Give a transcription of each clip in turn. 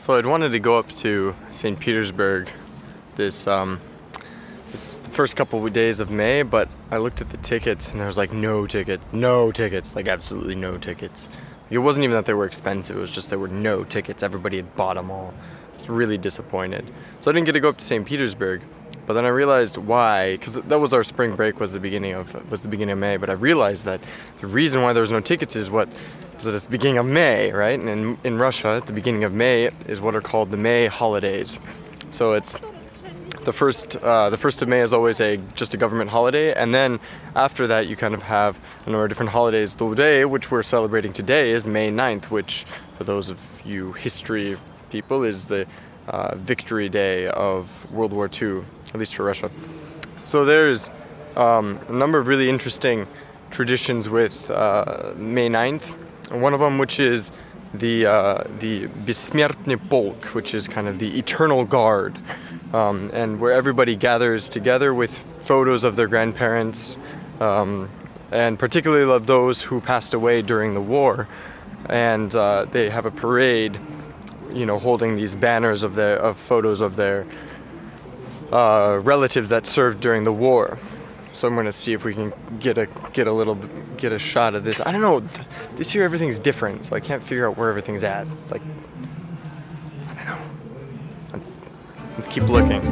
So I'd wanted to go up to St. Petersburg this the first couple of days of May, but I looked at the tickets and there was like no tickets, like absolutely no tickets. It wasn't even that they were expensive, it was just there were no tickets. Everybody had bought them all. I was really disappointed. So I didn't get to go up to St. Petersburg, but then I realized why, because that was our spring break, was the beginning of May, but I realized that the reason why there was no tickets is that it's the beginning of May, right? And in Russia, at the beginning of May is what are called the May holidays. So it's the first of May is always just a government holiday, and then after that you kind of have a number of different holidays. The day which we're celebrating today is May 9th, which for those of you history people is the victory day of World War II, at least for Russia. So there's a number of really interesting traditions with May 9th. One of them, which is the Besmertny Polk, which is kind of the Eternal Guard, and where everybody gathers together with photos of their grandparents, and particularly of those who passed away during the war, and they have a parade, holding these banners of photos of their relatives that served during the war. So I'm gonna see if we can get a shot of this. I don't know. This year everything's different, so I can't figure out where everything's at. It's like, I don't know. Let's keep looking.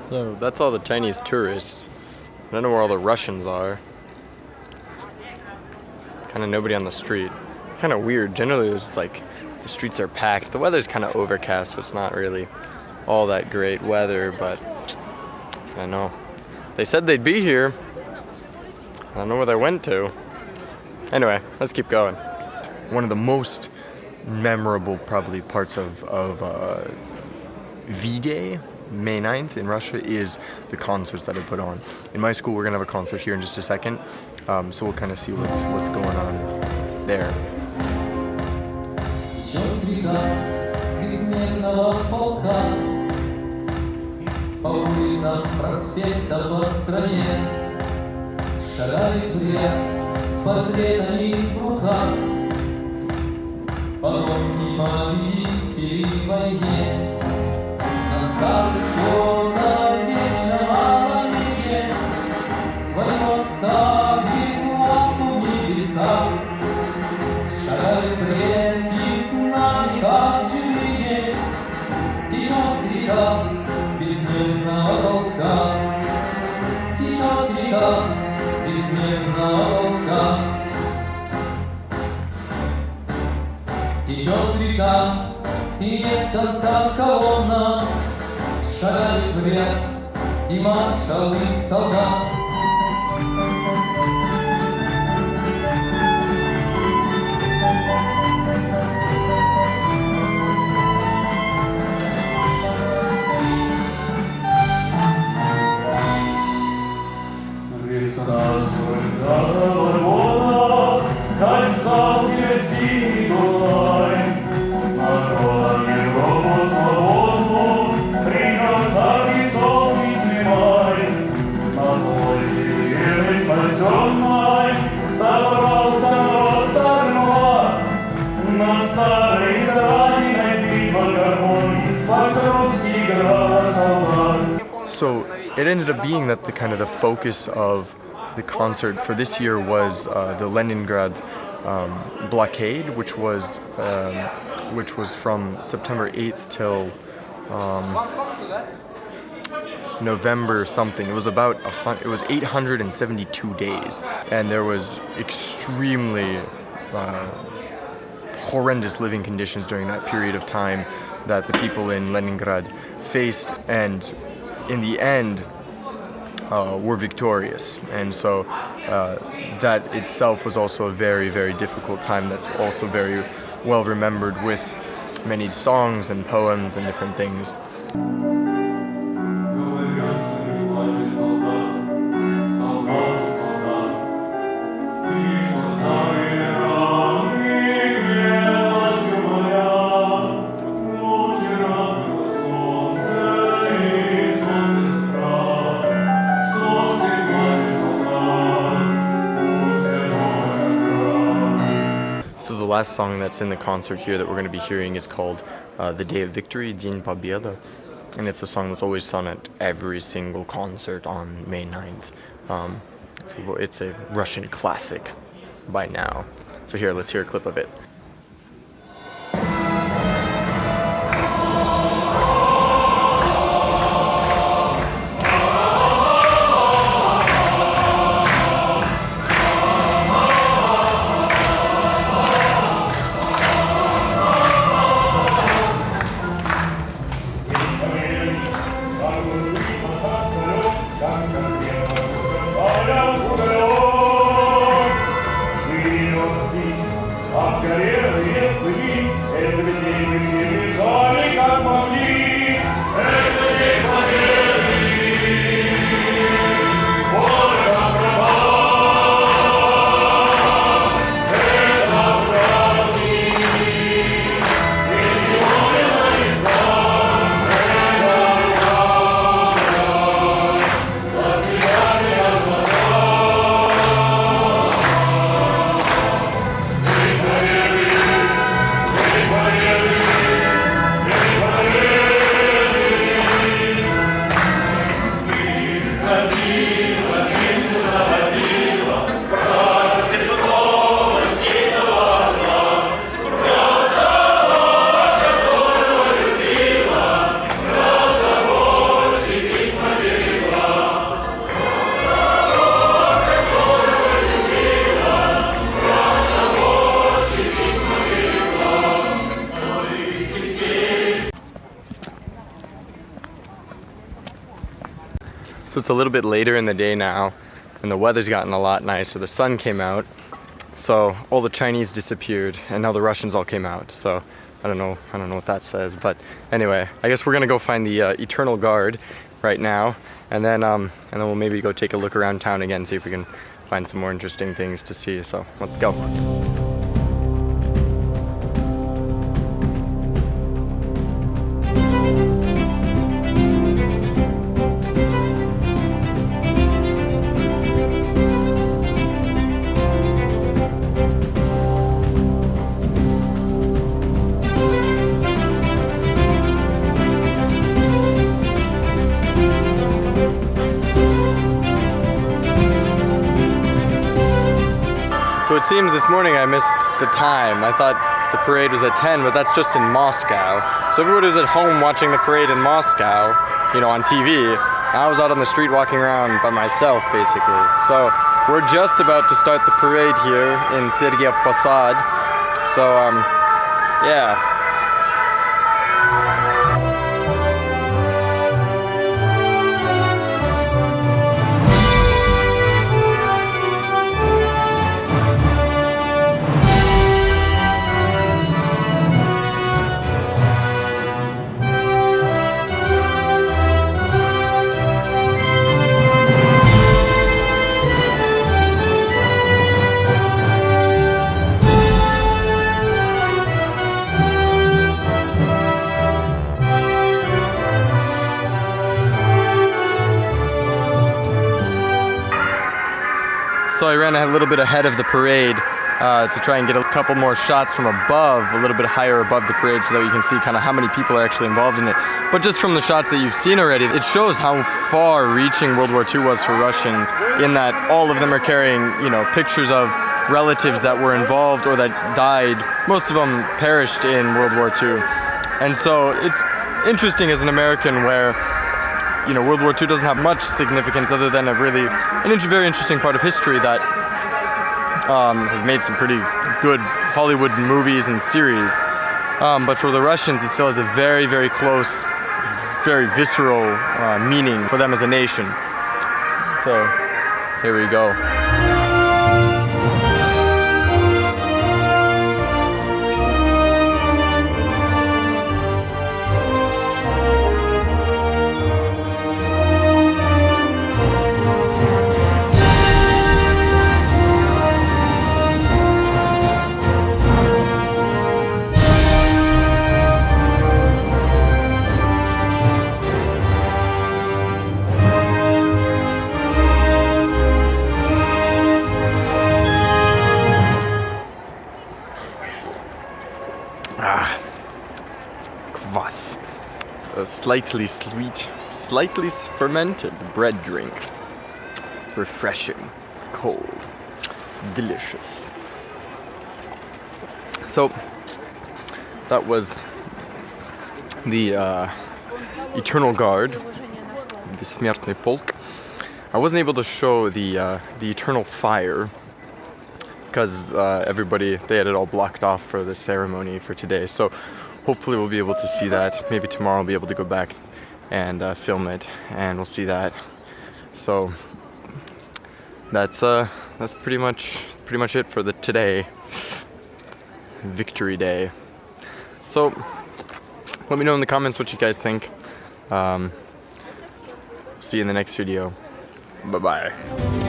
So that's all the Chinese tourists. I don't know where all the Russians are. Kind of nobody on the street. Kind of weird. Generally there's like, the streets are packed. The weather's kind of overcast, so it's not really all that great weather, but I don't know. They said they'd be here. I don't know where they went to. Anyway, let's keep going. One of the most memorable probably parts of V-Day, May 9th in Russia, is the concerts that are put on. In my school, we're gonna have a concert here in just a second, so we'll kind of see what's going on there. Старых волнах вечного мире своего ставит лапу небеса. Шагали предки с нами, как живые, течет река бессмертного волка, течет река бессмертного волка, течет река, и нет конца колонна. Шагают в ряд и маршал, и солдат. Весна солдата вода, как ждал тебя синий Дунай, народа Европу свободу. Жаркий солнечный май, на площади верный спасенной собрался народ стального, на старой зараненной битвой гармонии пас русский град солдат. So it ended up being that the focus of the concert for this year was the Leningrad blockade, which was from September 8th till November something. It was 872 days, and there was extremely horrendous living conditions during that period of time that the people in Leningrad faced, and in the end were victorious. And so that itself was also a very, very difficult time that's also very well remembered with many songs and poems and different things. So the last song that's in the concert here that we're going to be hearing is called The Day of Victory, День Победы. And it's a song that's always sung at every single concert on May 9th. It's a Russian classic by now. So here, let's hear a clip of it. So it's a little bit later in the day now, and the weather's gotten a lot nicer. The sun came out, so all the Chinese disappeared, and now the Russians all came out. So I don't know what that says, but anyway, I guess we're gonna go find the Eternal Guard right now, and then we'll maybe go take a look around town again, see if we can find some more interesting things to see. So let's go. So it seems this morning I missed the time. I thought the parade was at 10, but that's just in Moscow. So everybody was at home watching the parade in Moscow, you know, on TV. I was out on the street walking around by myself, basically. So we're just about to start the parade here in Sergeyev Posad. So, yeah. So I ran a little bit ahead of the parade to try and get a couple more shots from above, a little bit higher above the parade, so that you can see kind of how many people are actually involved in it. But just from the shots that you've seen already, it shows how far-reaching World War II was for Russians, in that all of them are carrying, you know, pictures of relatives that were involved or that died. Most of them perished in World War II. And so it's interesting as an American where, you know, World War II doesn't have much significance other than a very interesting part of history that has made some pretty good Hollywood movies and series. But for the Russians, it still has a very, very close, very visceral meaning for them as a nation. So here we go. a slightly sweet, slightly fermented bread drink. Refreshing, cold, delicious. So that was the Eternal Guard, the Смертный Полк. I wasn't able to show the Eternal Fire because everybody, they had it all blocked off for the ceremony for today. So hopefully we'll be able to see that. Maybe tomorrow I'll be able to go back and film it, and we'll see that. So that's pretty much it for the today, Victory Day. So let me know in the comments what you guys think. See you in the next video. Bye bye.